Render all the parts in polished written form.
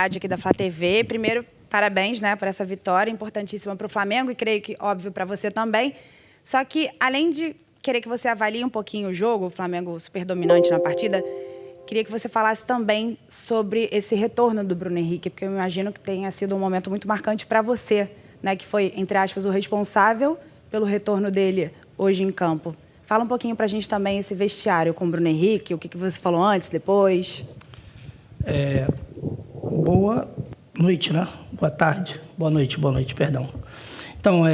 aqui da Flá TV. Primeiro, parabéns, né, por essa vitória importantíssima para o Flamengo e creio que, óbvio, para você também. Só que, além de querer que você avalie um pouquinho o jogo, o Flamengo super dominante na partida, queria que você falasse também sobre esse retorno do Bruno Henrique, porque eu imagino que tenha sido um momento muito marcante para você, né, que foi, entre aspas, o responsável pelo retorno dele hoje em campo. Fala um pouquinho para a gente também esse vestiário com o Bruno Henrique, o que você falou antes, depois. Boa noite, né? Boa tarde. Boa noite, perdão. Então,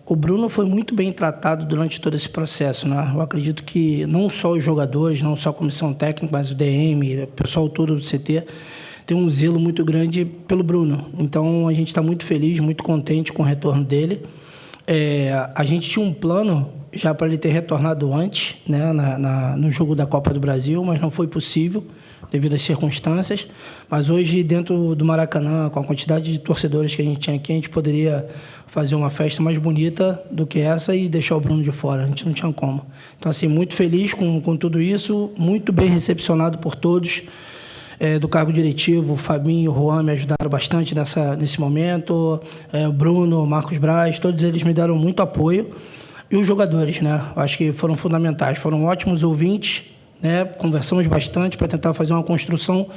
o Bruno foi muito bem tratado durante todo esse processo, né? Eu acredito que não só os jogadores, não só a comissão técnica, mas o DM, o pessoal todo do CT, tem um zelo muito grande pelo Bruno. Então, a gente está muito feliz, muito contente com o retorno dele. A gente tinha um plano já para ele ter retornado antes, né, no jogo da Copa do Brasil, mas não foi possível devido às circunstâncias. Mas hoje, dentro do Maracanã, com a quantidade de torcedores que a gente tinha aqui, a gente poderia fazer uma festa mais bonita do que essa e deixar o Bruno de fora. A gente não tinha como. Então, assim, muito feliz com tudo isso, muito bem recepcionado por todos do cargo diretivo. O Fabinho e o Juan me ajudaram bastante nesse momento. O Bruno, o Marcos Braz, todos eles me deram muito apoio. E os jogadores, né? Acho que foram fundamentais. Foram ótimos ouvintes, né? Conversamos bastante para tentar fazer uma construção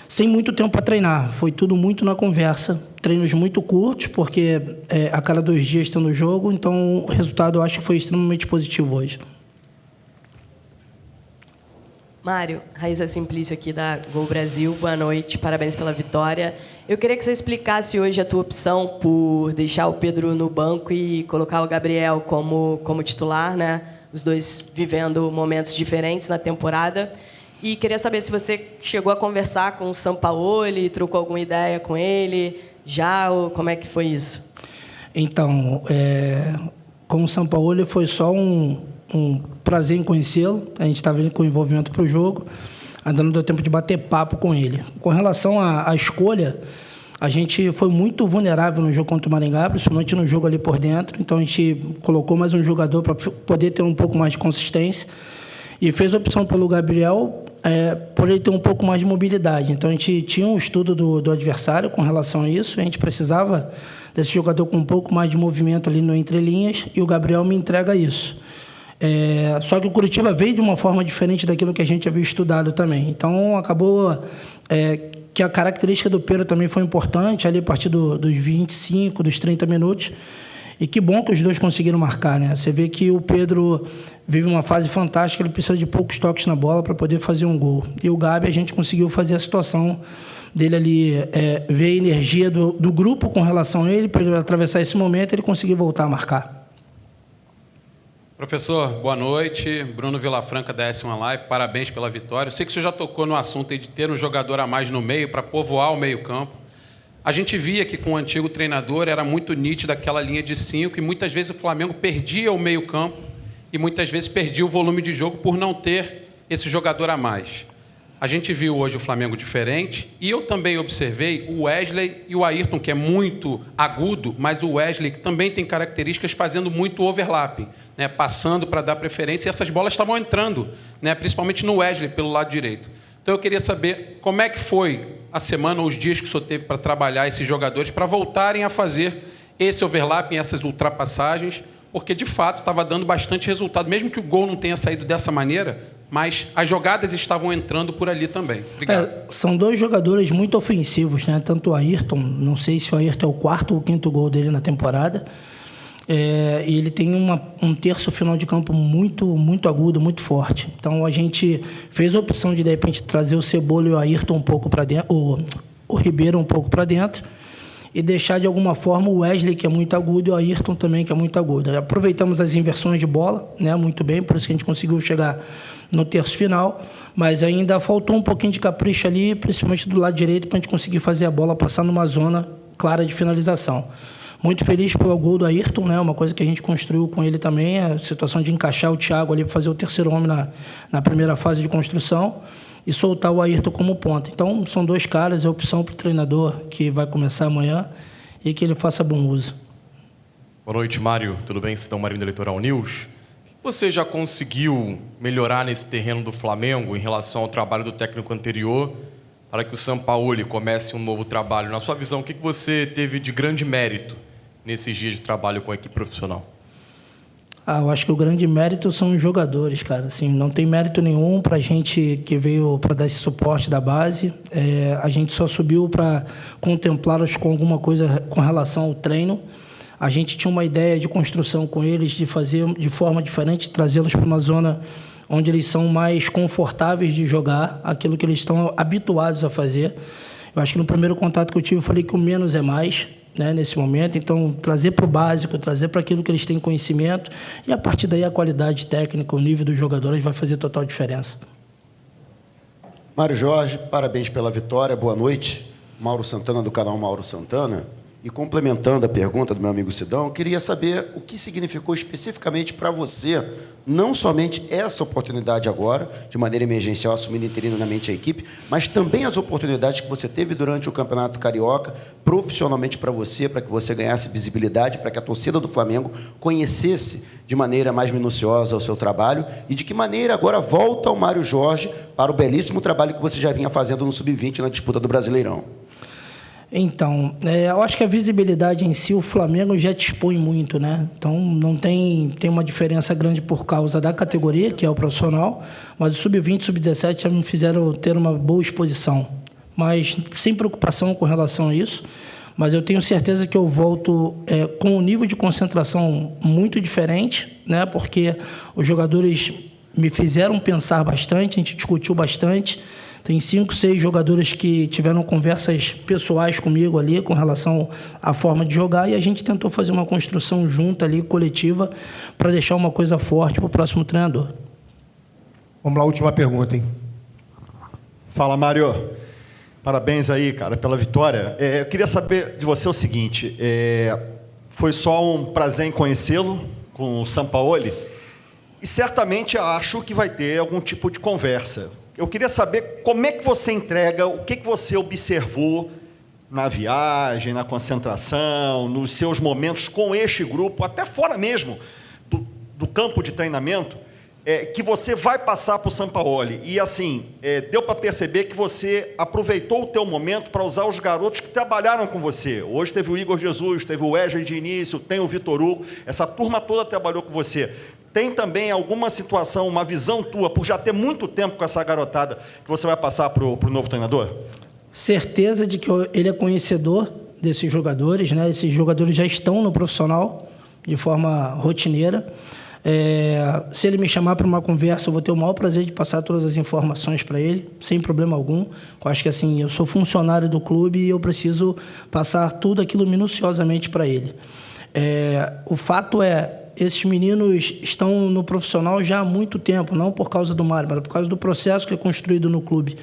sem muito tempo para treinar. Foi tudo muito na conversa. Treinos muito curtos, porque a cada 2 dias está no jogo. Então, o resultado eu acho que foi extremamente positivo hoje. Mário, Raíssa Simplício aqui da Gol Brasil. Boa noite, parabéns pela vitória. Eu queria que você explicasse hoje a tua opção por deixar o Pedro no banco e colocar o Gabriel como titular, né? Os dois vivendo momentos diferentes na temporada. E queria saber se você chegou a conversar com o Sampaoli, trocou alguma ideia com ele já, ou como é que foi isso? Então, com o Sampaoli foi só um prazer em conhecê-lo. A gente estava com envolvimento para o jogo, ainda não deu tempo de bater papo com ele. Com relação à escolha, a gente foi muito vulnerável no jogo contra o Maringá, principalmente no jogo ali por dentro. Então, a gente colocou mais um jogador para poder ter um pouco mais de consistência e fez a opção pelo Gabriel por ele ter um pouco mais de mobilidade. Então, a gente tinha um estudo do adversário com relação a isso. A gente precisava desse jogador com um pouco mais de movimento ali no entrelinhas e o Gabriel me entrega isso. Só que o Curitiba veio de uma forma diferente daquilo que a gente havia estudado também. Então, acabou que a característica do Pedro também foi importante, ali a partir dos 25, dos 30 minutos. E que bom que os dois conseguiram marcar, né? Você vê que o Pedro vive uma fase fantástica, ele precisa de poucos toques na bola para poder fazer um gol. E o Gabi, a gente conseguiu fazer a situação dele ali, ver a energia do grupo com relação a ele, para ele atravessar esse momento e ele conseguir voltar a marcar. Professor, boa noite. Bruno Vilafranca, da S1 Live. Parabéns pela vitória. Eu sei que o senhor já tocou no assunto aí de ter um jogador a mais no meio para povoar o meio-campo. A gente via que com o antigo treinador era muito nítido aquela linha de 5 e muitas vezes o Flamengo perdia o meio-campo e muitas vezes perdia o volume de jogo por não ter esse jogador a mais. A gente viu hoje o Flamengo diferente e eu também observei o Wesley e o Ayrton, que é muito agudo, mas o Wesley que também tem características fazendo muito overlapping, né, passando para dar preferência, e essas bolas estavam entrando, né, principalmente no Wesley, pelo lado direito. Então eu queria saber como é que foi a semana ou os dias que o senhor teve para trabalhar esses jogadores para voltarem a fazer esse overlapping, essas ultrapassagens, porque de fato estava dando bastante resultado, mesmo que o gol não tenha saído dessa maneira, mas as jogadas estavam entrando por ali também. Obrigado. São dois jogadores muito ofensivos, né? Tanto o Ayrton, não sei se o Ayrton é o 4º ou 5º gol dele na temporada, e ele tem um terço final de campo muito, muito agudo, muito forte. Então, a gente fez a opção de repente, trazer o Cebola e o Ayrton um pouco para dentro, o Ribeiro um pouco para dentro, e deixar, de alguma forma, o Wesley, que é muito agudo, e o Ayrton também, que é muito agudo. Aproveitamos as inversões de bola, né, muito bem, por isso que a gente conseguiu chegar no terço final, mas ainda faltou um pouquinho de capricho ali, principalmente do lado direito, para a gente conseguir fazer a bola passar numa zona clara de finalização. Muito feliz pelo gol do Ayrton, né? Uma coisa que a gente construiu com ele também, a situação de encaixar o Thiago ali para fazer o terceiro homem na primeira fase de construção e soltar o Ayrton como ponta. Então, são dois caras, é opção para o treinador que vai começar amanhã e que ele faça bom uso. Boa noite, Mário. Tudo bem? Cidão Marinho da Litoral News. O que você já conseguiu melhorar nesse terreno do Flamengo em relação ao trabalho do técnico anterior? para que o Sampaoli comece um novo trabalho. Na sua visão, o que você teve de grande mérito nesses dias de trabalho com a equipe profissional? Eu acho que o grande mérito são os jogadores, cara. Assim, não tem mérito nenhum para a gente que veio para dar esse suporte da base. A gente só subiu para contemplá-los com alguma coisa com relação ao treino. A gente tinha uma ideia de construção com eles, de fazer de forma diferente, trazê-los para uma zona onde eles são mais confortáveis de jogar, aquilo que eles estão habituados a fazer. Eu acho que no primeiro contato que eu tive, eu falei que o menos é mais, né, nesse momento. Então, trazer para o básico, trazer para aquilo que eles têm conhecimento, e a partir daí a qualidade técnica, o nível dos jogadores vai fazer total diferença. Mário Jorge, parabéns pela vitória, boa noite. Mauro Santana, do canal Mauro Santana. E complementando a pergunta do meu amigo Sidão, eu queria saber o que significou especificamente para você, não somente essa oportunidade agora, de maneira emergencial, assumindo interinamente a equipe, mas também as oportunidades que você teve durante o Campeonato Carioca, profissionalmente para você, para que você ganhasse visibilidade, para que a torcida do Flamengo conhecesse de maneira mais minuciosa o seu trabalho, e de que maneira agora volta o Mário Jorge para o belíssimo trabalho que você já vinha fazendo no Sub-20 na disputa do Brasileirão. Então, eu acho que a visibilidade em si, o Flamengo já te expõe muito, né? Então, não tem uma diferença grande por causa da categoria, que é o profissional, mas o Sub-20 e Sub-17 já me fizeram ter uma boa exposição. Mas sem preocupação com relação a isso, mas eu tenho certeza que eu volto com um nível de concentração muito diferente, né? Porque os jogadores me fizeram pensar bastante, a gente discutiu bastante. Tem 5, 6 jogadores que tiveram conversas pessoais comigo ali com relação à forma de jogar, e a gente tentou fazer uma construção junta ali, coletiva, para deixar uma coisa forte para o próximo treinador. Vamos lá, última pergunta, hein? Fala, Mário. Parabéns aí, cara, pela vitória. Eu queria saber de você o seguinte, foi só um prazer em conhecê-lo com o Sampaoli, e certamente acho que vai ter algum tipo de conversa. Eu queria saber como é que você entrega, o que você observou na viagem, na concentração, nos seus momentos com este grupo, até fora mesmo do campo de treinamento, que você vai passar para o Sampaoli. E, assim, deu para perceber que você aproveitou o teu momento para usar os garotos que trabalharam com você. Hoje teve o Igor Jesus, teve o Wesley de início, tem o Vitor Hugo, essa turma toda trabalhou com você. Tem também alguma situação, uma visão tua, por já ter muito tempo com essa garotada, que você vai passar para o novo treinador? Certeza de que ele é conhecedor desses jogadores, né? Esses jogadores já estão no profissional de forma rotineira. Se ele me chamar para uma conversa, eu vou ter o maior prazer de passar todas as informações para ele, sem problema algum. Eu acho que, assim, eu sou funcionário do clube e eu preciso passar tudo aquilo minuciosamente para ele. O fato esses meninos estão no profissional já há muito tempo, não por causa do Mário, mas por causa do processo que é construído no clube.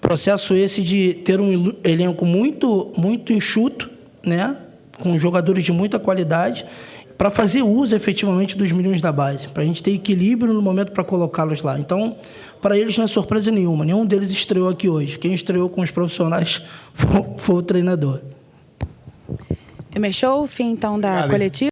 Processo esse de ter um elenco muito, muito enxuto, né? Com jogadores de muita qualidade, para fazer uso efetivamente dos meninos da base, para a gente ter equilíbrio no momento para colocá-los lá. Então, para eles não é surpresa nenhuma, nenhum deles estreou aqui hoje. Quem estreou com os profissionais foi o treinador. Fechou o fim, então, da coletiva?